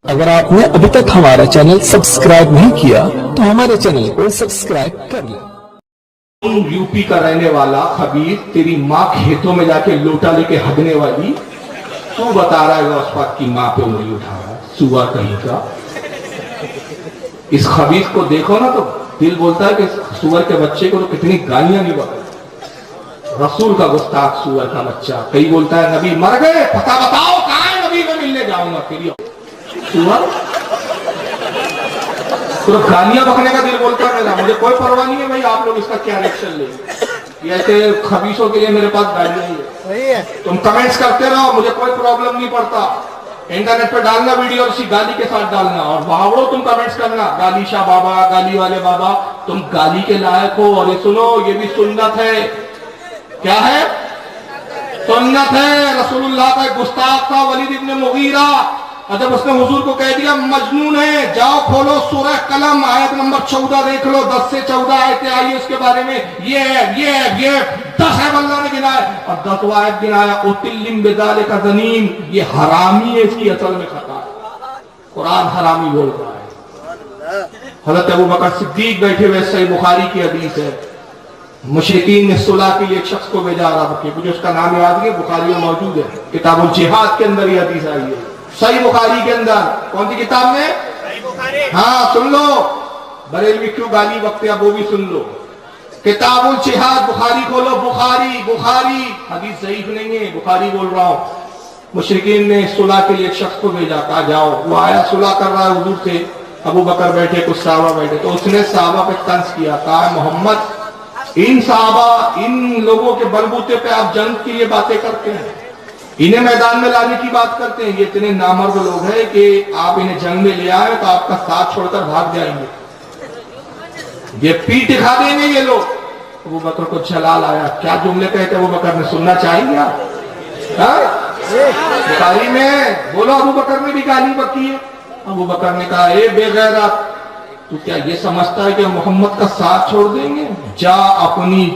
اگر آپ نے ابھی تک ہمارا چینل سبسکرائب نہیں کیا تو ہمارے چینل کو سبسکرائب کر لیں۔ یو پی کا رہنے والا خبیث، تیری ماں کھیتوں میں جا کے لوٹا لے کے ہگنے والی، تو بتا رہا ہے غوث پاک کی ماں پہ انگلی اٹھا رہا ہے، سور کہیں کا۔ اس خبیث کو دیکھو نا تو دل بولتا ہے کہ سور کے بچے کو تو کتنی گالیاں نہیں بولتا۔ رسول کا گستاخ سور کا بچہ، کئی بولتا ہے نبی مر گئے، پتہ بتاؤ کہاں ہے نبی، میں ملنے جاؤں گا۔ تیری سور تو گالیاں بکنے کا دل بولتا ہے، مجھے کوئی پرواہ نہیں ہے بھائی آپ لوگ اس کا کیا ریئیکشن لیں گے، ایسے خبیثوں کے لیے میرے پاس گالیاں ہی ہے، تم کمنٹس کرتے رہو، مجھے کوئی پرابلم نہیں پڑتا۔ انٹرنیٹ پہ ڈالنا ویڈیو اور اسی گالی کے ساتھ ڈالنا، اور بہاوڑو تم کمنٹس کرنا، گالی شاہ بابا، گالی والے بابا، تم گالی کے لائق ہو۔ اور یہ سنو، یہ بھی سنت ہے۔ کیا ہے؟ سنت ہے۔ رسول اللہ کا ایک گستاخ تھا ولید ابن مغیرہ، جب اس نے حضور کو کہہ دیا مجنون ہے، جاؤ کھولو سورہ قلم آیت نمبر 14 دیکھ لو، 10 سے 14 آیتیں آئی اس کے بارے میں، یہ 10 ہے اللہ نے گنایا، اور 10 آیت گنایا، اتلم بذالک ذنیم، یہ حرامی ہے، اس کی اصل میں خطا ہے، قرآن حرامی بول رہا ہے۔ حضرت ابوبکر صدیق بیٹھے ہوئے، صحیح بخاری کی حدیث ہے، مشرکین نے صلح کے لیے ایک شخص کو بھیجا رہا کہ مجھے اس کا نام یاد نہیں، بخاری میں موجود ہے، کتاب الجہاد کے اندر یہ حدیث آئی ہے، صحیح بخاری کے اندر۔ کون سی کتاب میں؟ ہاں سن لو، بریلوی کیوں گالی بکتے اب وہ بھی سن لو، کتاب الجہاد بخاری کھولو، بخاری حدیث ضعیف نہیں ہے، بخاری بول رہا ہوں۔ مشرکین نے صلح کے لیے ایک شخص کو بھیجا، کہا جاؤ، وہ آیا صلح کر رہا ہے حضور سے، ابو بکر بیٹھے، کچھ صحابہ بیٹھے، تو اس نے صحابہ پہ طنز کیا، کہا محمد ان صحابہ، ان لوگوں کے بلبوتے پہ آپ جنگ کے لیے باتیں کرتے ہیں، انہیں میدان میں لانے کی بات کرتے ہیں، یہ اتنے نامرد لوگ ہیں کہ آپ انہیں جنگ میں لے آئے تو آپ کا ساتھ چھوڑ کر بھاگ جائیں گے، یہ پیٹ دکھا دیں گے یہ لوگ۔ ابو بکر کو جلال آیا، کیا جملے کہتے ابو بکر نے، سننا چاہیں گے آپ؟ بخاری میں بولو، ابو بکر نے بھی گالی بکی ہے۔ ابو بکر نے کہا اے بے غیرت، تو کیا یہ سمجھتا ہے کہ محمد کا ساتھ چھوڑ دیں گے؟ جا اپنی،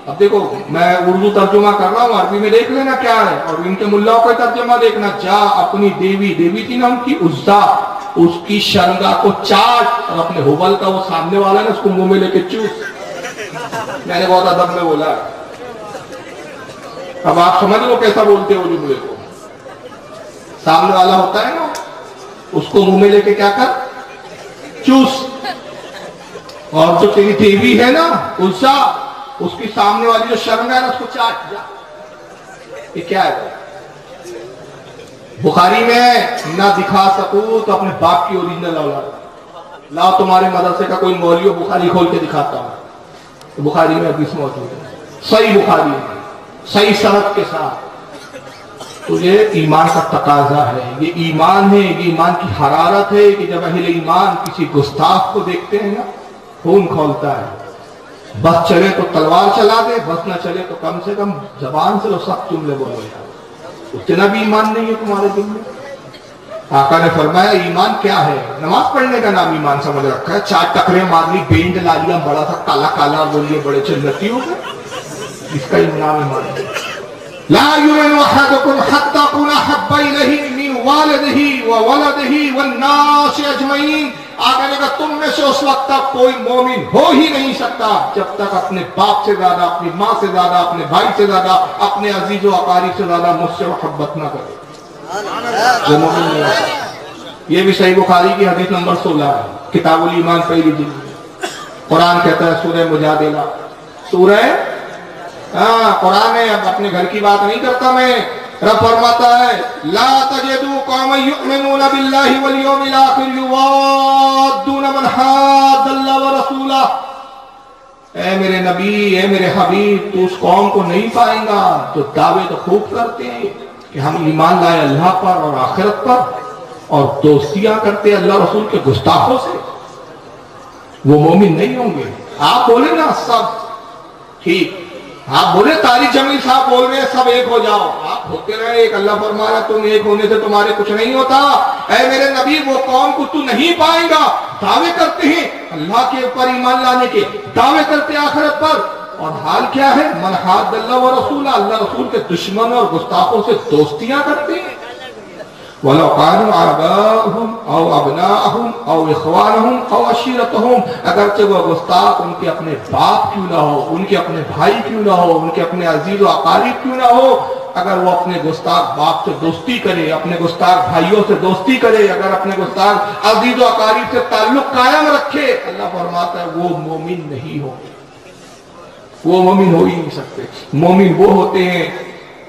اب دیکھو میں اردو ترجمہ کر رہا ہوں، عربی میں دیکھ لینا کیا ہے، اور ان کے ملاؤں کا ترجمہ دیکھنا، جا اپنی دیوی تھی نا ان کی عزا، اس کی شرمگاہ کو چاٹ، اور اپنے حبل کا وہ سامنے والا نا اس کو منہ میں لے کے چوس۔ میں نے بہت ادب میں بولا ہے، اب آپ سمجھ لو کیسا بولتے ہو جملے کو، سامنے والا ہوتا ہے نا اس کو منہ میں لے کے کیا کر، چوس، اور جو تیری دیوی ہے نا عزا، اس کی سامنے والی جو شرم ہے نا اس کو چاٹ جا۔ یہ کیا ہے؟ بخاری میں نہ دکھا سکوں تو اپنے باپ کی اوریجنل اولاد لاؤ، تمہارے مدرسے کا کوئی مولوی بخاری کھول کے دکھاتا ہوں، بخاری میں حدیث موجود ہے، صحیح بخاری ہے، صحیح سند کے ساتھ۔ تو یہ ایمان کا تقاضا ہے، یہ ایمان ہے، یہ ایمان کی حرارت ہے کہ جب اہل ایمان کسی گستاخ کو دیکھتے ہیں نا خون کھولتا ہے، بس چلے تو تلوار چلا دے، بس نہ چلے تو کم سے کم زبان سے وہ سخت جملے بولو یار، اتنا بھی ایمان نہیں ہے تمہارے دل میں۔ آقا نے فرمایا ایمان کیا ہے؟ نماز پڑھنے کا نام ایمان سمجھ رکھا ہے، 4 ٹکرے مار لی، بینڈ لا لیا بڑا سا کالا کالا، بولیے بڑے جنتی ہو گئے، اس کا نام ایمان ہے۔ لا یؤمن احدکم حتی اکون احب الیہ من والدہ وولدہ والناس اجمعین، آگے لگا تم میں سے اس وقت تک کوئی مومن ہو ہی نہیں سکتا جب تک اپنے باپ سے زیادہ، اپنی ماں سے زیادہ، اپنے بھائی سے زیادہ، اپنے عزیز و اقارب سے زیادہ مجھ سے محبت نہ کرے، وہ مومن نہیں ہوتا۔ یہ بھی صحیح بخاری کی حدیث نمبر 16 ہے، کتاب الایمان پہلی جلد۔ قرآن کہتا ہے سورہ مجادلہ، سورہ قرآن ہے، اب اپنے گھر کی بات نہیں کرتا میں، رب فرماتا ہے لا تجدوا قوما یؤمنون باللہ والیوم الآخر یوادون من حاد اللہ ورسولہ، اے میرے نبی، اے میرے حبیب، تو اس قوم کو نہیں پائیں گا جو دعوے تو خوب کرتے ہیں کہ ہم ایمان لائے اللہ پر اور آخرت پر، اور دوستیاں کرتے اللہ رسول کے گستاخوں سے، وہ مومن نہیں ہوں گے۔ آپ بولے نا سب ٹھیک، آپ بولے طارق جمیل صاحب بول رہے ہیں سب ایک ہو جاؤ، آپ ہوتے رہے ایک، اللہ فرما رہا تم ایک ہونے سے تمہارے کچھ نہیں ہوتا، اے میرے نبی وہ قوم کو تو نہیں پائیں گا، دعوے کرتے ہیں اللہ کے اوپر ایمان لانے کے، دعوے کرتے آخرت پر، اور حال کیا ہے، من حاد اللہ و رسولہ، اللہ رسول کے دشمن اور گستاخوں سے دوستیاں کرتے ہیں، وَلَوْ كَانُوا آبَاءَهُمْ أَوْ أَبْنَاءَهُمْ أَوْ إِخْوَانَهُمْ أَوْ عَشِيرَتَهُمْ، اگرچہ وہ گستاخ ان کے اپنے باپ کیوں نہ ہو، ان کے اپنے بھائی کیوں نہ ہو، ان کے اپنے عزیز و اقارب کیوں نہ ہو، اگر وہ اپنے گستاخ باپ سے دوستی کرے، اپنے گستاخ بھائیوں سے دوستی کرے، اگر اپنے گستاخ عزیز و اقارب سے تعلق قائم رکھے، اللہ فرماتا ہے وہ مومن نہیں ہو، وہ مومن ہو ہی نہیں سکتے۔ مومن وہ ہوتے ہیں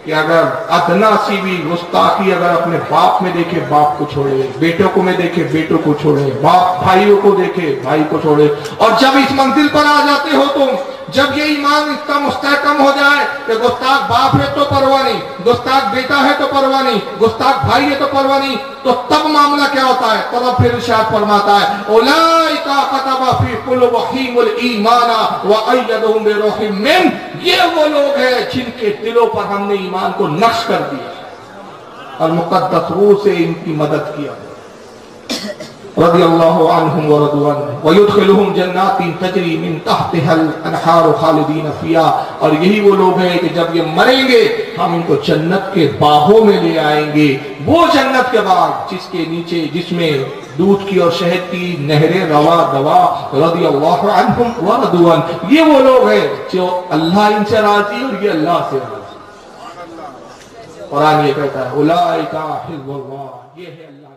کہ اگر ادنا سی بھی گستاخی اگر اپنے باپ میں دیکھے باپ کو چھوڑے، بیٹوں کو میں دیکھے بیٹوں کو چھوڑے، باپ بھائیوں کو دیکھے بھائی کو چھوڑے، اور جب اس منزل پر آ جاتے ہو تم، جب یہ ایمان اس کا مستحکم ہو جائے کہ گستاخ باپ ہے تو پرواہ نہیں، گستاخ بیٹا ہے تو پرواہ نہیں، گستاخ بھائی ہے تو پرواہ نہیں، تو تب معاملہ کیا ہوتا ہے؟ تب پھر ارشاد فرماتا ہے اولئک کتب فی قلوبہم الایمان وایدہم بروح منہ، یہ وہ لوگ ہیں جن کے دلوں پر ہم نے ایمان کو نقش کر دیا اور مقدس روح سے ان کی مدد کیا۔ رضی اللہ عنہم ورضوا عنہ ویدخلہم جنات تجری من تحتها الانہار خالدین فیہا، اور یہی وہ لوگ ہیں کہ جب یہ مریں گے ہم ان کو جنت کے باغوں میں لے آئیں گے، وہ جنت کے باغ جس کے نیچے جس میں دودھ کی اور شہد کی نہریں روا دوا۔ رضی اللہ عنہم ورضوا عنہ، یہ وہ لوگ ہیں جو اللہ ان سے راضی اور یہ اللہ سے راضی۔ قرآن یہ کہتا ہے اولئک حزب اللہ، یہ ہے اللہ